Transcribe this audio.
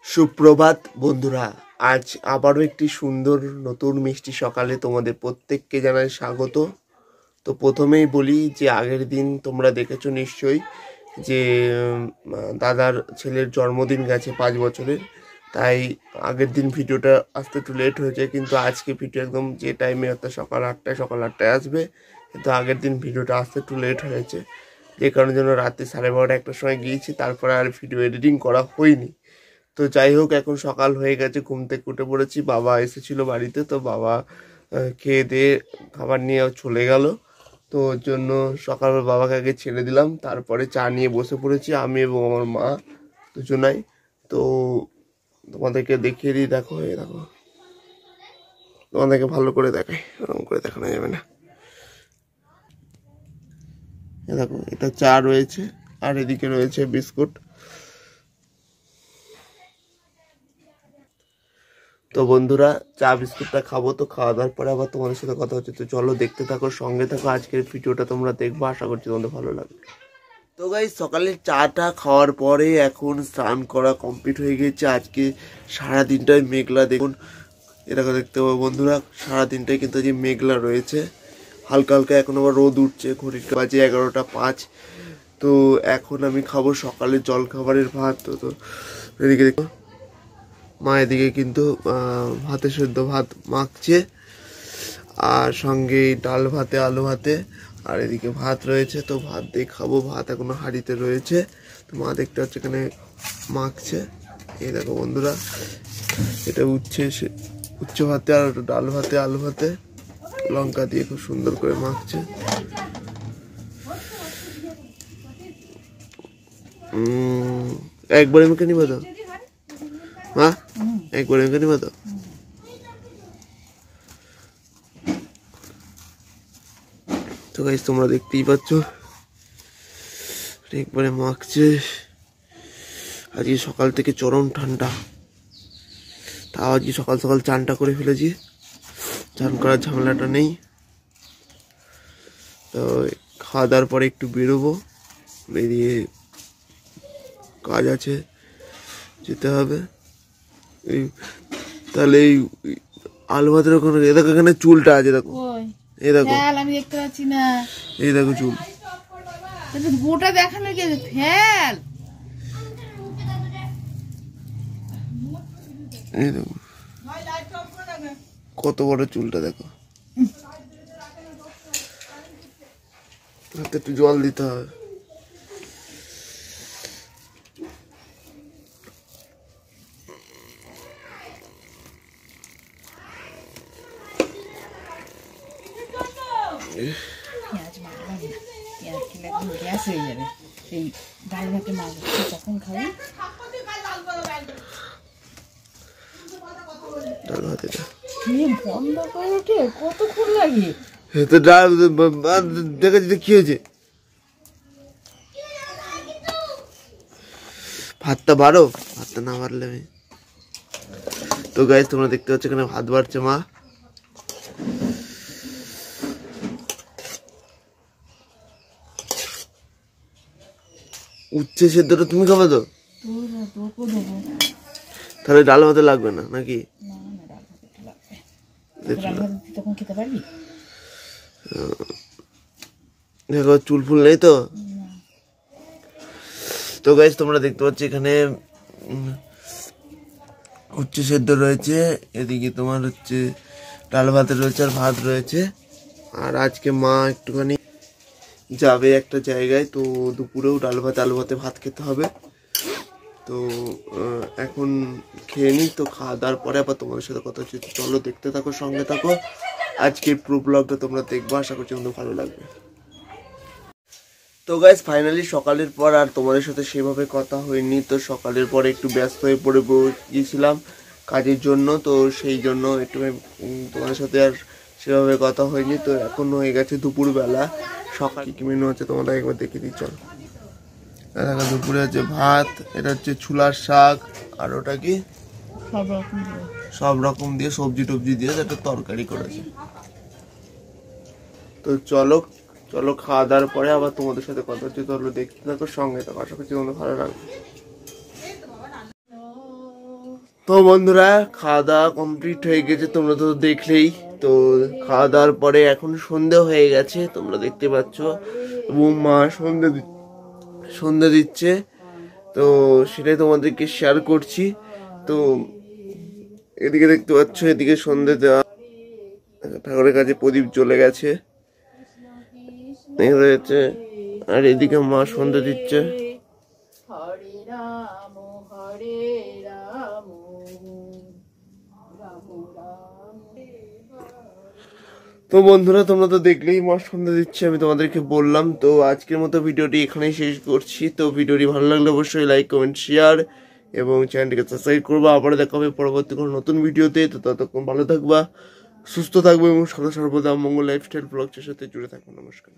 সুপ্রভাত বন্ধুরা, আজ আবারও একটি সুন্দর নতুন মিষ্টি সকালে তোমাদের প্রত্যেককে জানাই স্বাগত। তো প্রথমেই বলি যে আগের দিন তোমরা দেখেছো নিশ্চয়ই যে দাদার ছেলের জন্মদিন গেছে 5 বছরের, তাই আগের দিন ভিডিওটা আসতে একটু লেট হয়েছে, কিন্তু আজকে ভিডিও একদম যে টাইমে অর্থাৎ সকাল 8টায় আসবে, কিন্তু আগের দিন ভিডিওটা আসতে একটু লেট হয়েছে, যে কারণের জন্য রাতে 12:30 একটার সময় গিয়েছি, তারপরে আর ভিডিও এডিটিং করা হয়নি। তো যাই হোক, এখন সকাল হয়ে গেছে, ঘুম থেকে উঠে পড়েছি। বাবা এসেছিল বাড়িতে, তো বাবা খেয়ে দিয়ে খাবার নিয়ে চলে গেল। তো ওর জন্য সকালবেলা বাবাকে আগে ছেড়ে দিলাম, তারপরে চা নিয়ে বসে পড়েছি আমি এবং আমার মা দুজনাই। তো তোমাদেরকে দেখিয়ে দিই, দেখো এই দেখো, তোমাদেরকে ভালো করে দেখাই, ওরকম করে দেখানো যাবে না। দেখো, এটা চা রয়েছে আর এদিকে রয়েছে বিস্কুট। তো বন্ধুরা, চা বিস্কুটটা খাবো, তো খাওয়া দাওয়ার পরে আবার তোমাদের সাথে কথা হচ্ছে। তো চলো দেখতে থাকো, সঙ্গে থাকো, আজকের ভিডিওটা তোমরা দেখবো, আশা করছি তোমাদের ভালো লাগবে। তো গাইস, সকালে চাটা খাওয়ার পরে এখন স্নান করা কমপ্লিট হয়ে গেছে। আজকে সারাদিনটাই মেঘলা, দেখুন এরকম দেখতে পাবো বন্ধুরা, সারাদিনটাই কিন্তু আজকে মেঘলা রয়েছে, হালকা হালকা এখন আবার রোদ উঠছে। ঘড়ির বাজে 11:05। তো এখন আমি খাবো সকালে জল খাবারের ভাত। তো এদিকে দেখো, মা এদিকে কিন্তু ভাতে সেদ্ধ ভাত মাখছে, আর সঙ্গে ডাল ভাতে আলু ভাতে, আর এদিকে ভাত রয়েছে। তো ভাত দিয়ে খাবো, ভাত এখনো হাঁড়িতে রয়েছে। তো মা দেখতে পাচ্ছে এখানে মাখছে। এই দেখো বন্ধুরা, এটা উচ্ছে ভাতে আর ডাল ভাতে আলু ভাতে লঙ্কা দিয়ে খুব সুন্দর করে মাখছে। একবারে মেখে নিবা তো মা, একবারে মেখে নিবা তো। তো গাইস, তোমরা দেখতেই পাচ্ছ একবারে মাখছে। আজকে সকাল থেকে চরম ঠান্ডা, তাও আজকে সকাল সকাল চানটা করে ফেলেছি, চান করার ঝামেলাটা নেই। তো খাওয়া দাওয়ার পরে একটু বেরোবো, বেরিয়ে কাজ আছে, যেতে হবে। তাহলে এই আলু ভাতের ওখানে দেখো, এখানে চুলটা আছে, দেখো এই দেখো, আমি দেখতে পাচ্ছি না, এই দেখো চুল, গোটা দেখানো কি ফেল, এই দেখো কত বড় চুলটা, দেখো। হাতে একটু জল দিতে হবে। পেঁয়াজ মাখলাম না, পেঁয়াজ খেলে একদম গ্যাস হয়ে যাবে। এই ডাল ভাতে মাখবো, তখন খাবি। ডাল ভাতে বন্ধ করে ওঠে, কতক্ষণ লাগে? তো ডাল দেখেছি, কি হয়েছে? ভাতটা বাড়ো, ভাতটা না বাড়লে আমি। তো গাইস, তোমরা দেখতে পাচ্ছ এখানে ভাত বাড়ছে মা। উচ্ছে সেদ্ধটা তুমি খাবে তো? তাহলে ডাল ভাতে লাগবে না নাকি? দেখো চুল ফুল নেই তো। তো গাইস, তোমরা দেখতে পাচ্ছ এখানে উচ্ছে সেদ্ধ রয়েছে, এদিকে তোমার হচ্ছে ডাল ভাতে রয়েছে আর ভাত রয়েছে। আর আজকে মা একটুখানি যাবে একটা জায়গায়, তো দুপুরেও ডাল ভাত আলু ভাতে ভাত খেতে হবে। তো এখন খেয়ে নিই, তো খাওয়া দাওয়ার পরে আবার তোমাদের সাথে কথা হচ্ছে। চলো দেখতে থাকো, সঙ্গে থাকো, আজকের পুরো ব্লগটা তোমরা দেখবো, আশা করছি তোমাদের ভালো লাগবে। তো গাইস, ফাইনালি সকালের পর আর তোমাদের সাথে সেভাবে কথা হয়নি। তো সকালের পরে একটু ব্যস্ত হয়ে পড়ে গিয়েছিলাম কাজের জন্য, তো সেই জন্য একটু তোমাদের সাথে আর সেভাবে কথা হয়নি। তো এখন হয়ে গেছে দুপুরবেলা। সকাল কি মেনু আছে তোমাদের একবার দেখিয়ে দিই, চল। দেখো, দুপুরে হচ্ছে ভাত, এটা হচ্ছে ছুলার শাক, আর ওটা কি সব রকম দিয়ে সবজি টবজি দিয়ে একটা তরকারি করেছে। তো চলো চলো খাওয়া দাওয়ার পরে আবার তোমাদের সাথে কথা হচ্ছে। চলো দেখতে থাকো, সঙ্গে থাকো, আশা করছি তোমাদের ভালো লাগবে। তো বন্ধুরা খাওয়া দাওয়া কমপ্লিট হয়ে গেছে, তোমরা তো দেখলেই। তো খাওয়া দাওয়ার পরে এখন সন্ধে হয়ে গেছে, তোমরা দেখতে পাচ্ছ, এবং মা সন্ধে দিচ্ছে। তো সেটাই তোমাদেরকে শেয়ার করছি। তো এদিকে দেখতে পাচ্ছ, এদিকে সন্ধে দেওয়া, ঠাকুরের কাছে প্রদীপ জ্বলে গেছে, আর এদিকে মা সন্ধে দিচ্ছে। হরে রাম হরে রাম রাম রাম। তো বন্ধুরা তোমরা তো দেখলেই মা সন্ধ্যা দিচ্ছে, আমি তোমাদেরকে বললাম। তো আজকের মতো ভিডিওটি এখানেই শেষ করছি। তো ভিডিওটি ভালো লাগলে অবশ্যই লাইক কমেন্ট শেয়ার এবং চ্যানেলটিকে সাবস্ক্রাইব করবা। আবার দেখা হবে পরবর্তী কোনো নতুন ভিডিওতে। তো ততক্ষণ ভালো থাকবা, সুস্থ থাকবে এবং সদা সর্বদা মঙ্গল লাইফস্টাইল ব্লগসের সাথে জুড়ে থাকবো। নমস্কার।